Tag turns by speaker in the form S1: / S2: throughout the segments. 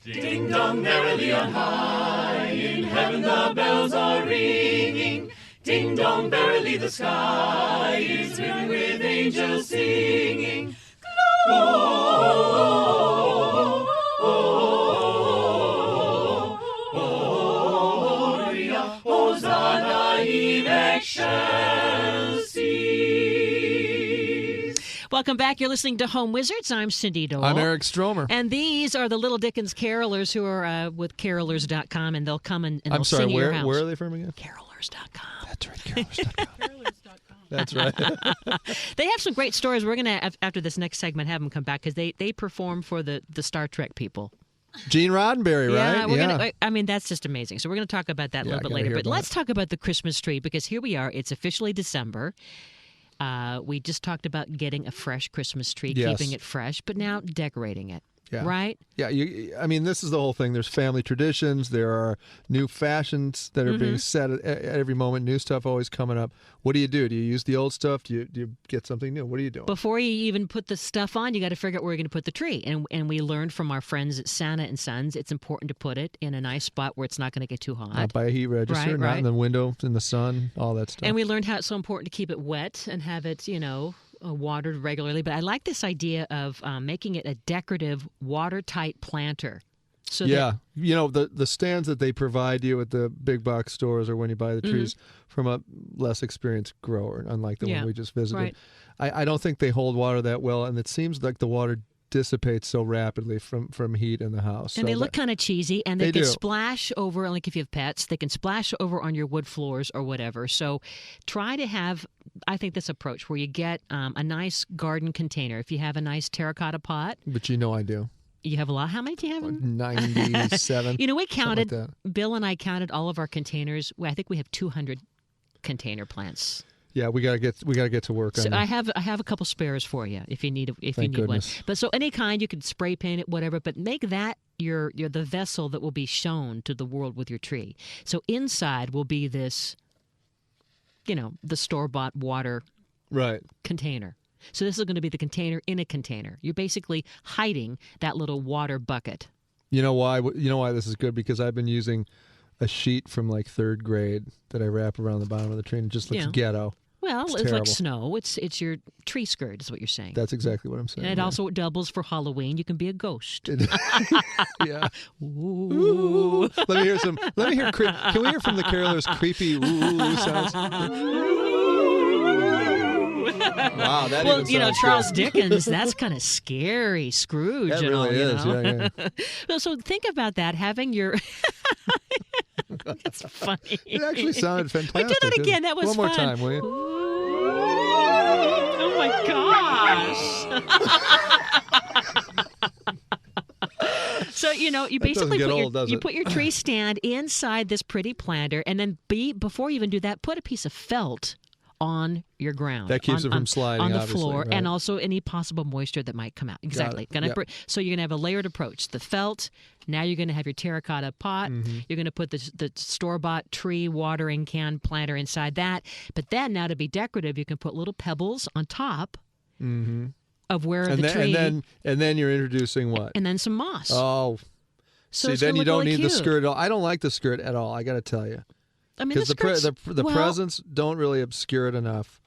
S1: Ding dong merrily on high, in heaven the bells are ringing. Ding dong merrily the sky is filled with angels singing. Gloria, Hosanna in excelsis.
S2: Welcome back. You're listening to Home Wizards. I'm Cindy Dole.
S3: I'm Eric Stromer.
S2: And these are the Little Dickens carolers who are with carolers.com, and they'll come and they'll sing at your house.
S3: Where are they from again?
S2: Carolers.com.
S3: That's right, carolers.com. That's right.
S2: They have some great stories. We're going to, after this next segment, have them come back because they perform for the Star Trek people.
S3: Gene Roddenberry, right?
S2: Yeah, I mean, that's just amazing. So we're going to talk about that a little bit later. But let's talk about the Christmas tree because here we are. It's officially December. We just talked about getting a fresh Christmas tree, keeping it fresh, but now decorating it.
S3: Yeah.
S2: Right?
S3: Yeah, I mean, this is the whole thing. There's family traditions. There are new fashions that are being set at every moment. New stuff always coming up. What do? Do you use the old stuff? Do you get something new? What are you doing?
S2: Before you even put the stuff on, you got to figure out where you're going to put the tree. And we learned from our friends at Santa and Sons, it's important to put it in a nice spot where it's not going to get too hot.
S3: Not by a heat register, not in the window, in the sun, all that stuff.
S2: And we learned how it's so important to keep it wet and have it, watered regularly. But I like this idea of making it a decorative, watertight planter. So
S3: the stands that they provide you at the big box stores or when you buy the trees from a less experienced grower, unlike the one we just visited.
S2: Right.
S3: I don't think they hold water that well, and it seems like the water dissipates so rapidly from heat in the house.
S2: And
S3: so
S2: they look kind of cheesy, and they can
S3: do.
S2: splash over, like if you have pets, they can splash over on your wood floors or whatever. So try to have, I think, this approach where you get a nice garden container. If you have a nice terracotta pot.
S3: But I do.
S2: You have a lot. How many do you have?
S3: 97.
S2: We counted,
S3: like
S2: Bill and I counted all of our containers. I think we have 200 container plants.
S3: Yeah, we gotta get to work on
S2: so
S3: that.
S2: I have a couple spares for you if you need
S3: Thank goodness.
S2: one. But so any kind, you could spray paint it, whatever. But make that your the vessel that will be shown to the world with your tree. So inside will be this, the store-bought water container. So this is going to be the container in a container. You're basically hiding that little water bucket.
S3: You know why? This is good? Because I've been using a sheet from like third grade that I wrap around the bottom of the tree, and it just looks ghetto.
S2: Well, it's
S3: terrible.
S2: like snow. It's your tree skirt, is what you're saying.
S3: That's exactly what I'm saying.
S2: And it also doubles for Halloween. You can be a ghost.
S3: Yeah.
S2: Ooh.
S3: Let me hear some. Can we hear from the carolers creepy ooh sounds? Wow, that even sounds
S2: Charles
S3: good.
S2: Dickens, that's kind of scary. Scrooge.
S3: That really is. Yeah.
S2: Well, so think about that, having your... It's funny.
S3: It actually sounded fantastic.
S2: Do that again. That was
S3: One more
S2: fun.
S3: time, will you?
S2: Oh, my gosh. So, you basically put your tree stand inside this pretty planter, and then before you even do that, put a piece of felt on your ground.
S3: That keeps it from sliding
S2: on the
S3: obviously,
S2: floor,
S3: right?
S2: and also any possible moisture that might come out. Exactly. So you're going to have a layered approach. The felt, now you're going to have your terracotta pot. You're going to put the store-bought tree watering can planter inside that. But then now to be decorative, you can put little pebbles on top of where tree.
S3: And then you're introducing what?
S2: And then some moss.
S3: Oh.
S2: So
S3: then you don't
S2: really
S3: need
S2: cute.
S3: the skirt at all. I don't like the skirt at all, I got to tell you.
S2: I mean,
S3: because the presents don't really obscure it enough,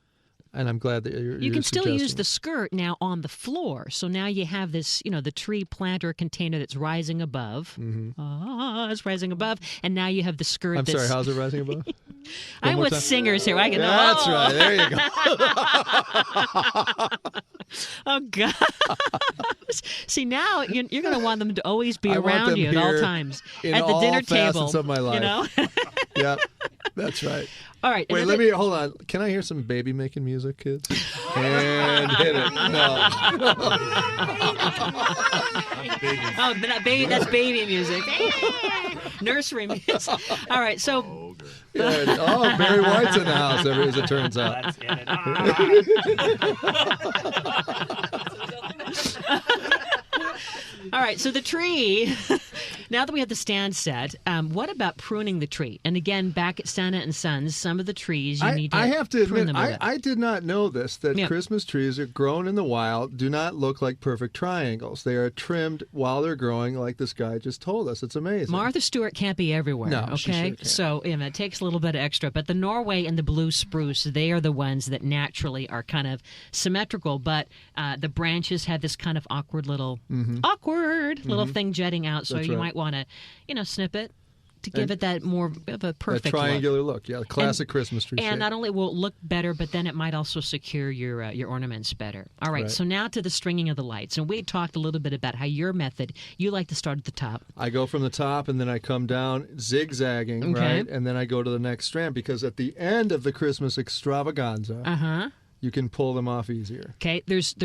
S3: and I'm glad that you're
S2: You can still
S3: suggesting
S2: use the skirt now on the floor. So now you have this, the tree planter container that's rising above. It's rising above, and now you have the skirt.
S3: I'm sorry, how's it rising above?
S2: I'm with singers here. I can.
S3: That's right. There you go.
S2: Oh God! See, now you're going to want them to always be around you at all times at the dinner table.
S3: Of my life. Yeah, that's right.
S2: All right.
S3: Wait, hold on. Can I hear some baby making music, kids? And hit it. No.
S2: Oh, that's baby music. Nursery music. All right, so.
S3: Barry White's in the house, as it turns out.
S1: Let's get it on.
S2: All right, so the tree. Now that we have the stand set, what about pruning the tree? And again, back at Santa and Sons, some of the trees you need to
S3: I have to
S2: prune
S3: admit,
S2: them a bit.
S3: I did not know this, that
S2: Yeah.
S3: Christmas trees are grown in the wild do not look like perfect triangles. They are trimmed while they're growing, like this guy just told us. It's amazing.
S2: Martha Stewart can't be everywhere,
S3: No, she
S2: okay?
S3: sure can't.
S2: So it takes a little bit of extra. But the Norway and the blue spruce, they are the ones that naturally are kind of symmetrical, but the branches have this kind of awkward little thing jutting out. So
S3: That's
S2: you
S3: right.
S2: might want to, snip it to give it that more of a perfect
S3: That
S2: look.
S3: triangular look. Yeah, the classic Christmas tree shape.
S2: And not only will it look better, but then it might also secure your ornaments better. All right,
S3: Right.
S2: so now to the stringing of the lights. And we talked a little bit about how your method, you like to start at the top.
S3: I go from the top and then I come down zigzagging,
S2: Okay.
S3: right? And then I go to the next strand because at the end of the Christmas extravaganza,
S2: Uh-huh.
S3: you can pull them off easier.
S2: Okay, there's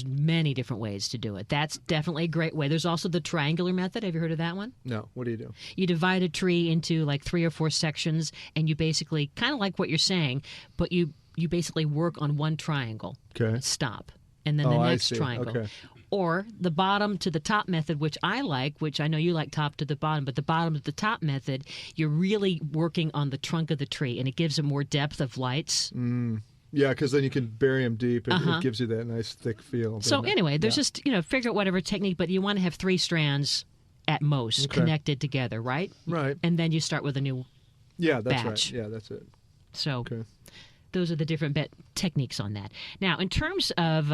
S2: many different ways to do it. That's definitely a great way. There's also the triangular method. Have you heard of that one?
S3: No, what do you do?
S2: You divide a tree into like 3 or 4 sections, and you basically, kind of like what you're saying, but you basically work on one triangle.
S3: Okay.
S2: Stop. And then the
S3: Oh, I
S2: next
S3: see.
S2: triangle.
S3: Okay.
S2: Or the bottom to the top method, which I like, which I know you like top to the bottom, but the bottom to the top method, you're really working on the trunk of the tree, and it gives it more depth of lights.
S3: Yeah, because then you can bury them deep. It
S2: Uh-huh.
S3: gives you that nice thick feel.
S2: So
S3: doesn't it?
S2: anyway, there's
S3: Yeah.
S2: just, figure out whatever technique, but you want to have 3 strands at most
S3: Okay.
S2: connected together, right?
S3: Right.
S2: And then you start with a new.
S3: Yeah, that's
S2: batch.
S3: right. Yeah, that's it.
S2: So
S3: Okay.
S2: those are the different techniques on that. Now, in terms of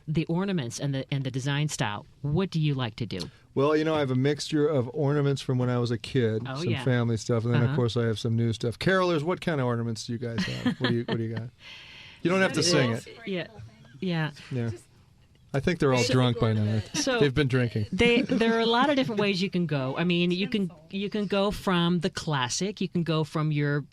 S2: the ornaments and the design style, what do you like to do?
S3: Well, I have a mixture of ornaments from when I was a kid,
S2: Oh,
S3: some
S2: yeah.
S3: family stuff, and then
S2: Uh-huh.
S3: of course I have some new stuff. Carolers, what kind of ornaments do you guys have? What do you got? You don't have to sing it.
S2: Yeah. Yeah.
S3: Yeah. I think they're all drunk by now.
S2: So
S3: They've been drinking.
S2: there are a lot of different ways you can go. I mean, you can go from the classic. You can go from your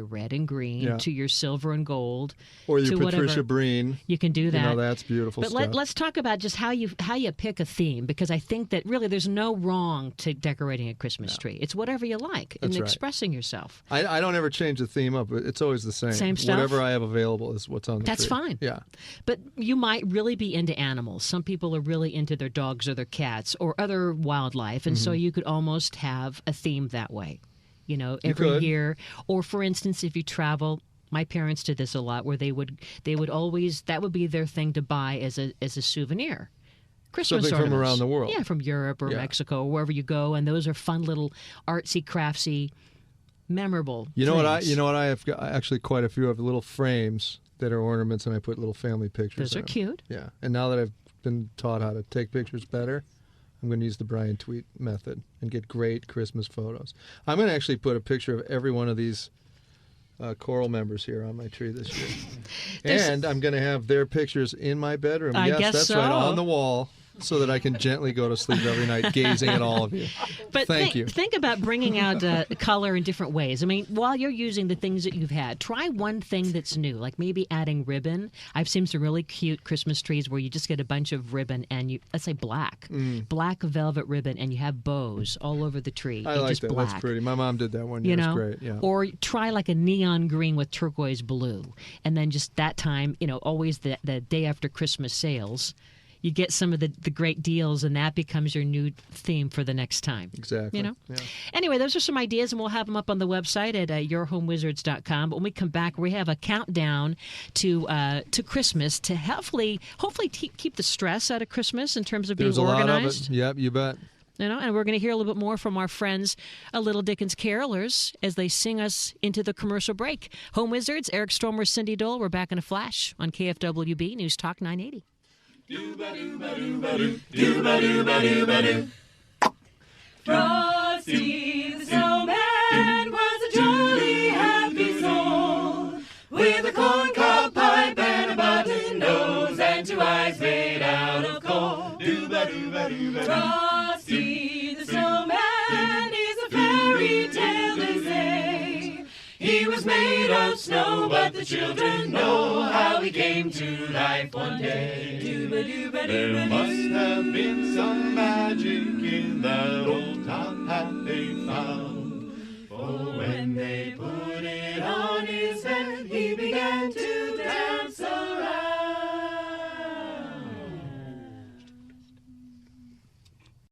S2: red and green
S3: Yeah.
S2: to your silver and gold.
S3: Or your
S2: to
S3: Patricia
S2: whatever.
S3: Breen.
S2: You can do that.
S3: That's beautiful
S2: But
S3: stuff.
S2: let's talk about just how you pick a theme, because I think that really there's no wrong to decorating a Christmas tree. It's whatever you like and
S3: That's right.
S2: expressing yourself.
S3: I don't ever change the theme up. It's always the same.
S2: Same stuff?
S3: Whatever I have available is what's on the
S2: That's
S3: tree.
S2: fine.
S3: Yeah.
S2: But you might really be into animals. Some people are really into their dogs or their cats or other wildlife, and so you could almost have a theme that way. Every
S3: could.
S2: year. Or for instance, if you travel, my parents did this a lot, where they would always, that would be their thing to buy as a souvenir. Christmas
S3: Something from
S2: ornaments.
S3: around the world.
S2: Yeah, from Europe or
S3: Yeah.
S2: Mexico or wherever you go, and those are fun little artsy, craftsy, memorable.
S3: You know what
S2: things.
S3: I have got actually quite a few of little frames that are ornaments, and I put little family pictures.
S2: Those are
S3: in 'em.
S2: cute.
S3: Yeah, and now that I've been taught how to take pictures better, I'm going to use the Brian Tweet method and get great Christmas photos. I'm going to actually put a picture of every one of these choral members here on my tree this year, and I'm going to have their pictures in my bedroom.
S2: I
S3: Yes,
S2: guess
S3: that's
S2: so.
S3: right, on the wall, so that I can gently go to sleep every night gazing at all of you.
S2: But
S3: Thank you.
S2: Think about bringing out color in different ways. I mean, while you're using the things that you've had, try one thing that's new, like maybe adding ribbon. I've seen some really cute Christmas trees where you just get a bunch of ribbon and let's say black velvet ribbon, and you have bows all over the tree.
S3: I
S2: and
S3: like
S2: just
S3: that.
S2: Black.
S3: That's pretty. My mom did that one year.
S2: You
S3: It's
S2: know,
S3: great. Yeah.
S2: or try like a neon green with turquoise blue, and then just that time, always the day after Christmas sales, you get some of the great deals, and that becomes your new theme for the next time.
S3: Exactly.
S2: You know?
S3: Yeah.
S2: Anyway, those are some ideas, and we'll have them up on the website at yourhomewizards.com. But when we come back, we have a countdown to Christmas to hopefully keep the stress out of Christmas in terms of
S3: There's
S2: being
S3: a lot
S2: organized.
S3: of it. Yep, you bet.
S2: And we're going to hear a little bit more from our friends, Little Dickens Carolers, as they sing us into the commercial break. Home Wizards, Eric Stromer, Cindy Dole. We're back in a flash on KFWB News Talk 980.
S1: Frosty the Snowman was a jolly happy soul, with a corncob pipe and a button nose and 2 eyes made out of coal. Frosty the Snowman is a fairy tale, they say. He was made of snow, but the children know how he came to life one day.
S4: There must have been some magic in that old top hat they found.